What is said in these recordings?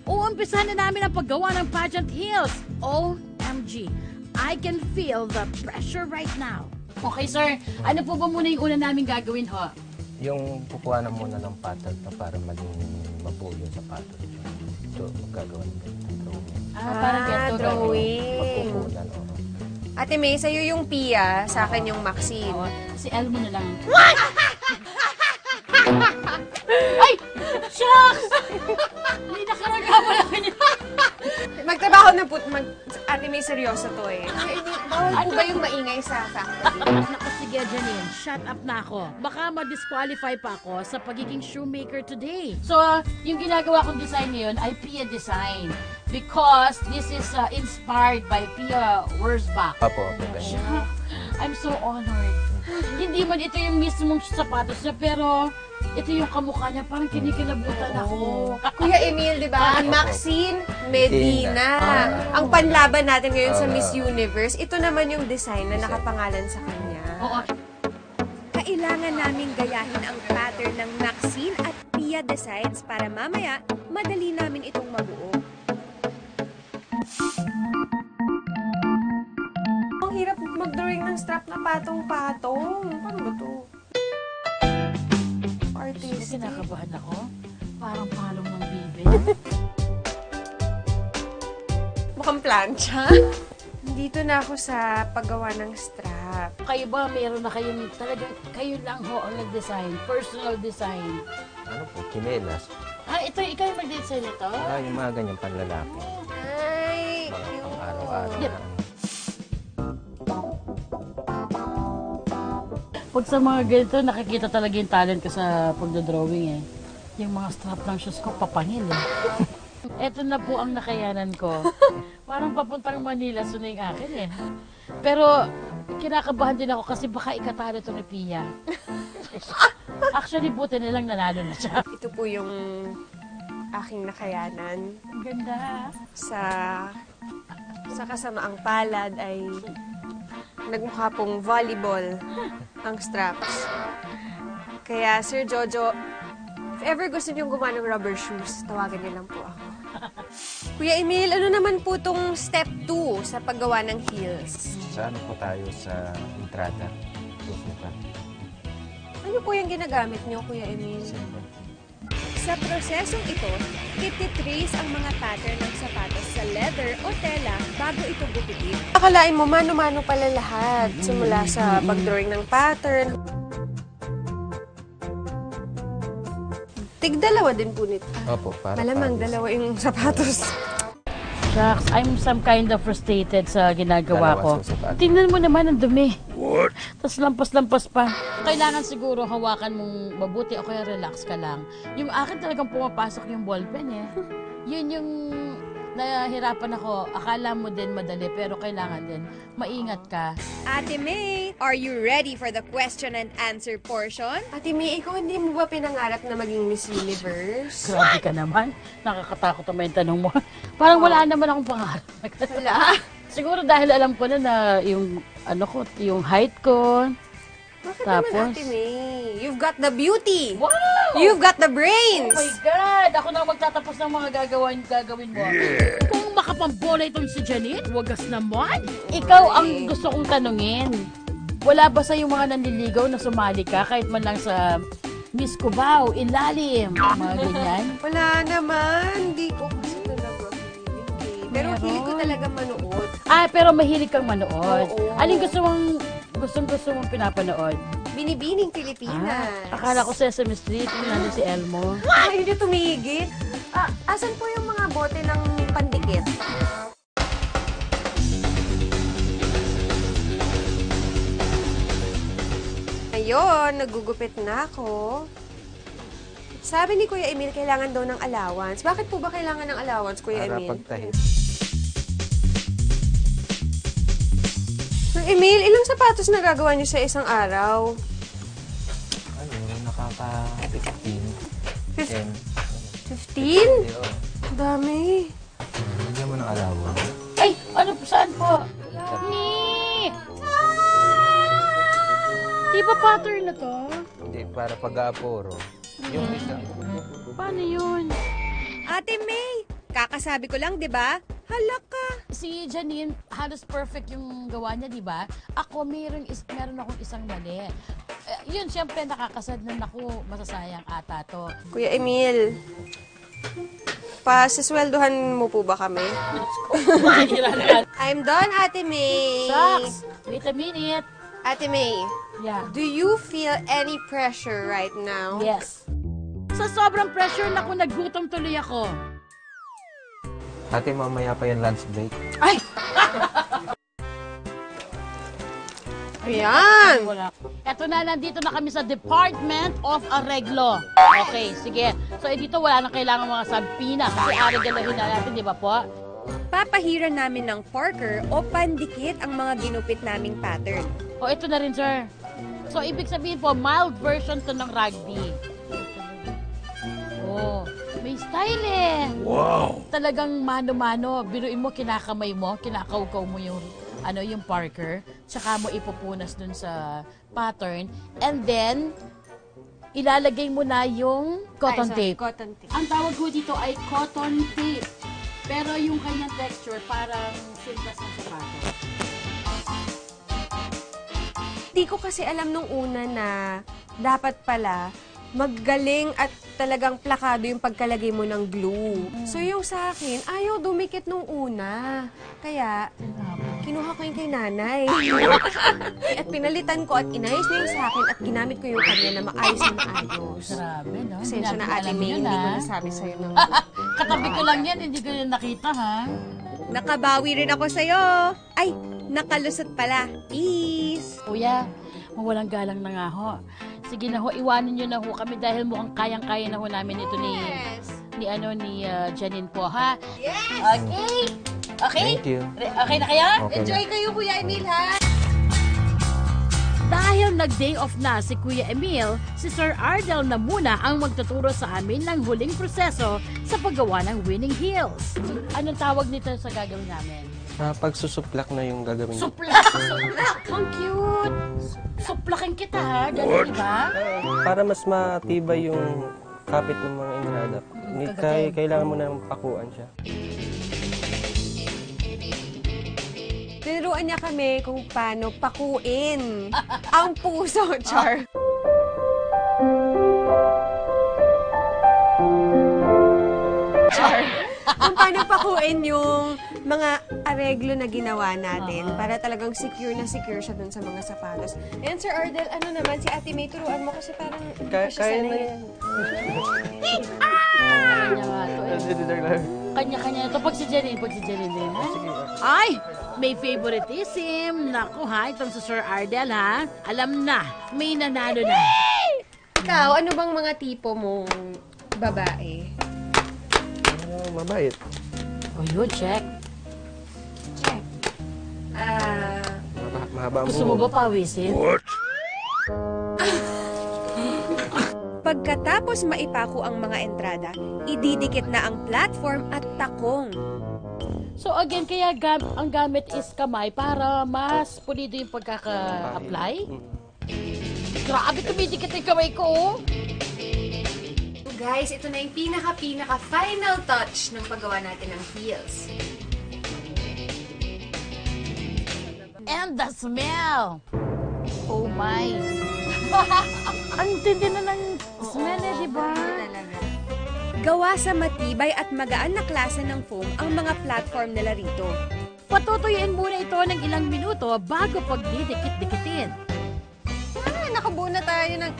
Uumpisahan na namin ang paggawa ng pageant heels. OMG, I can feel the pressure right now. Okay, sir. Ano po ba muna yung una namin gagawin, ho? Yung kukuha na muna ng pattern na para maging mabuo yung sapatos. Ito, magkagawa ng drawing. Parang ganito drawing. Pagkukunan, oo. Ate May, sa'yo yung Pia, sa akin yung Maxine. Si Elmo na lang. What? Ay! Shucks! Hindi nakaranga mo lang niya. Magtrabaho na po. Ate May, seryoso to eh. Bawal po ba yung maingay sa factory? Naku, sige, Janine. Shut up na ako. Baka ma-disqualify pa ako sa pagiging shoemaker today. So, yung ginagawa kong design ngayon ay Pia design. Because this is inspired by Pia Wurzbach. Apo, I'm so honored. Hindi man ito yung mismong sapatos niya, pero ito yung kamukha niya. Parang kinikilabutan ako. Kuya Emil, di ba? Maxine Medina. Ang panlaban natin ngayon sa Miss Universe, ito naman yung design na nakapangalan sa kanya. Oo. Kailangan naming gayahin ang pattern ng Maxine at Pia Designs para mamaya madali namin itong mabuo. Ang hirap mag-drawing ng strap na patong-patong. Paano ba to? Artistic. Kinakabahan ako. Parang palong ng bibe. Mukhang plancha. Dito na ako sa paggawa ng strap. Kayo ba, meron na kayong talagang kayo lang ho ang nag-design? Personal design? Ano po, kinelas. Ito, ikaw yung mag-design nito? Yung mga ganyang panlalaki. Ay, Mga cute. pang-araw-araw Yep. na. Pag sa mga ganito, nakikita talaga yung talent ko sa pagdodrawing eh. Yung mga strap ng shoes ko, papangil eh. Eto na po ang nakayanan ko. Parang papuntang Manila, so na yung akin eh. Pero, kinakabahan din ako kasi baka ikatalo ito ni Pia. Actually, buti nilang nanalo na siya. Ito po yung aking nakayanan. Ang ganda. Sa kasamaang palad ay nagmukha pong volleyball ang straps. Kaya, Sir Jojo, if ever gusto niyong gumawa ng rubber shoes, tawagan niyo lang po ako. Kuya Emil, ano naman po tong step 2 sa paggawa ng heels? Sa ano po tayo sa entrada? Susukat. Ano po yung ginagamit niyo, Kuya Emil? Sa prosesong ito, ititrace ang mga pattern ng sapatos sa leather o tela bago ito gupitin. Akalain mo, mano-mano pala lahat. Simula sa pag-drawing ng pattern. Tig-dalawa din po nito. Opo, para Malamang dalawa yung sapatos. Shucks, I'm some kind of frustrated sa ginagawa ko. Dalawa sa sapatos. Tingnan mo naman ang dumi. What? Tapos lampas-lampas pa. Kailangan siguro hawakan mong mabuti o kaya relax ka lang. Yung akin talagang pumapasok yung ballpen eh. Yun yung nahihirapan ako. Akala mo din madali pero kailangan din maingat ka. Ate May, are you ready for the question and answer portion? Ate May, ikaw hindi mo ba pinangarap na maging Miss Universe? Grabe ka naman. Nakakatakot naman yung tanong mo. Parang wala naman akong pangarap. Wala. Siguro dahil alam ko na yung ano ko, yung height ko. Bakit Tapos? naman, Ate May? You've got the beauty! Wow! You've got the Oh brains! my God! Ako na magtatapos ng mga gagawin mo. Yeah. Kung makapambola itong si Janine, wagas naman. Ikaw ang gusto kong tanungin. Wala ba sa yung mga nanliligaw na sumali ka kahit man lang sa Miss Cubao, ilalim, mga ganyan? Wala naman. Hindi ko kasi talaga hilig eh. Pero Meron. hilig ko talaga manood. Pero mahilig kang manood. Oo. Alin gusto mong pinapanood? Binibining Pilipinas. Akala ko Sesame Street, nandun si Elmo. Ay, hindi tumigit. Asan po yung mga bote ng pandikit? Ayun, nagugupit na ako. Sabi ni Kuya Emil, kailangan daw ng allowance. Bakit po ba kailangan ng allowance, Kuya Para Emil? pagtahi. Kuya Emil, ilang sapatos na gagawa niyo sa isang araw? Ano, nakaka-15. 10. 15? Oo. Ang dami. Bigyan mo ng alawa. Ay, ano po, saan po? Ni! Di ba pattern na to? Hindi, para pag-aaporo. Yung isa. Paano yun? Ate May, Kakasabi ko lang, di ba? Halaka. Si Janine, halos perfect yung gawa niya, di ba? Ako, meron akong isang mali. Yun, syempre, nakakasad na ako, masasayang ata to. Kuya Emil, pasisweldohan mo po ba kami? I'm done, Ate May. Shucks! Wait a minute. Ate May, Yeah. do you feel any pressure right now? Yes. Sa sobrang pressure, naku, nagutom tuloy ako. Ate, mamaya pa yung lunch break. Ay! Ayan! Wala. Eto na, nandito na kami sa Department of Arreglo. Okay, sige. So, dito wala na kailangan mga sampina kasi areglohin na natin, di ba po? Papahiran namin ng Parker o pandikit ang mga ginupit naming pattern. O, ito na rin, sir. So, ibig sabihin po, mild version to ng rugby. Oh, may style eh. Wow! Talagang mano-mano. Biruin mo, kinakamay mo, kinakaukaw mo yung Parker, tsaka mo ipupunas dun sa pattern, and then, ilalagay mo na yung cotton tape. Cotton tape. Ang tawag ko dito ay cotton tape. Pero yung kanyang texture, parang sintas ng sapato. Di ko kasi alam nung una na dapat pala maggaling at talagang plakado yung pagkalagay mo ng glue. So yung sa akin, ayaw dumikit nung una. Kaya, kinuha ko yung kay nanay. At pinalitan ko at inayos niya yung sa akin at ginamit ko yung kanya na maayos na maayos. Grabe, no? Pasensya na, Ate Alam May, yun, hindi ko ha? nasabi sa'yo ng... Katabi ko lang yan, hindi ko yan nakita, ha? Nakabawi rin ako sa'yo. Ay, nakalusot pala. Peace. Kuya, mawalang galang na nga ho. Sige na ho, iwanan nyo na ho kami dahil mukhang kayang-kaya na ho namin ito ni Janine po, ha? Yes! Okay? Okay? Thank you. Okay na kayo? Okay. Enjoy kayo, Kuya Emil, ha? Dahil nag-day off na si Kuya Emil, si Sir Ardel na muna ang magtuturo sa amin ng huling proseso sa paggawa ng winning heels. So, anong tawag nito sa gagawin namin? Pagsusuplak na yung gagawin. Suplak! Suplak! Ang cute! Suplakin kita, ha? Ganun, diba? Para mas matibay yung kapit ng mga entrada. Kagatin. Kailangan mo na pakuan siya. Tinuruan niya kami kung paano pakuin ang puso, Char. Char. Kung paano pakuin yung mga areglo na ginawa natin para talagang secure na secure siya dun sa mga sapatos. And Sir Ardel, ano naman, si Ate May, turuan mo kasi parang hindi pa siya Kaya na sanay. yan. Kanya nga to eh. Kanya-kanya ito. Pag si Janine din, ha? Ay! May favoritism. Naku ha, itong si Sir Ardel ha. Alam na, may nanalo na. Ikaw, ano bang mga tipo mong babae? Mabait. O yun, check. Check. Mahaba ang Gusto mo buhok. ba pawisin? Pagkatapos maipako ang mga entrada, ididikit na ang platform at takong. So again, kaya ang gamit is kamay para mas pulido yung pagkaka-apply. Grabe, tumidikit yung kamay ko. Oh. So guys, ito na yung pinaka-final touch ng paggawa natin ng heels. And the smell! Oh my! Ang tindi na ng smell eh, di ba? Talaga. Gawa sa matibay at magaan na klase ng foam ang mga platform nila rito. Patutuyuin muna ito ng ilang minuto bago pagdidikit-dikitin. Nakabuo na tayo ng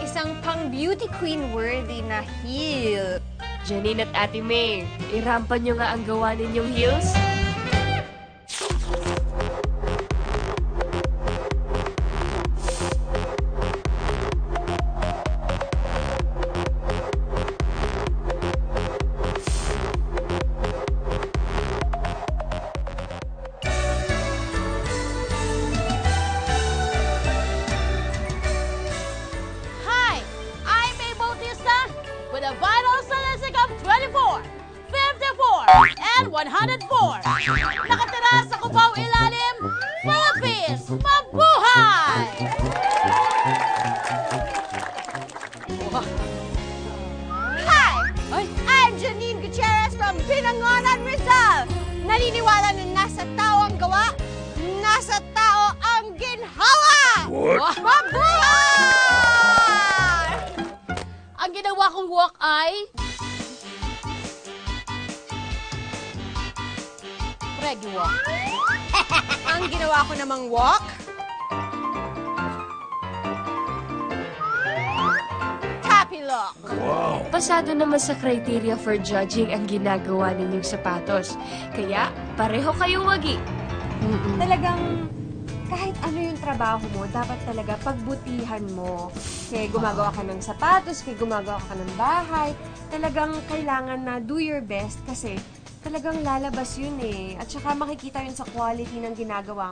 isang pang beauty queen worthy na heel. Janine at Ate May, irampan nyo nga ang gawa ninyong heels? Hi! I'm May Bautista with a vital statistic of 24, 54, and 104. Nakatira sa Cubao Ilalim, Philippines! Mabuhay! Hi! Ay, I'm Janine Gutierrez from Pinoy Binangonan Rizal! Naniniwala na nasa tao ang gawa, nasa tao ang ginhawa! What? Mabuhay! Ang ginawa kong walk ay... Reggae walk. Ang ginawa ko namang walk, tappy lock. Pasado naman sa criteria for judging ang ginagawa ninyong sapatos. Kaya, pareho kayong wagi. Talagang kahit ano yung trabaho mo, dapat talaga pagbutihan mo. Kaya gumagawa ka ng sapatos, kaya gumagawa ka ng bahay. Talagang kailangan na do your best kasi talagang lalabas yun eh. At saka makikita yun sa quality ng ginagawa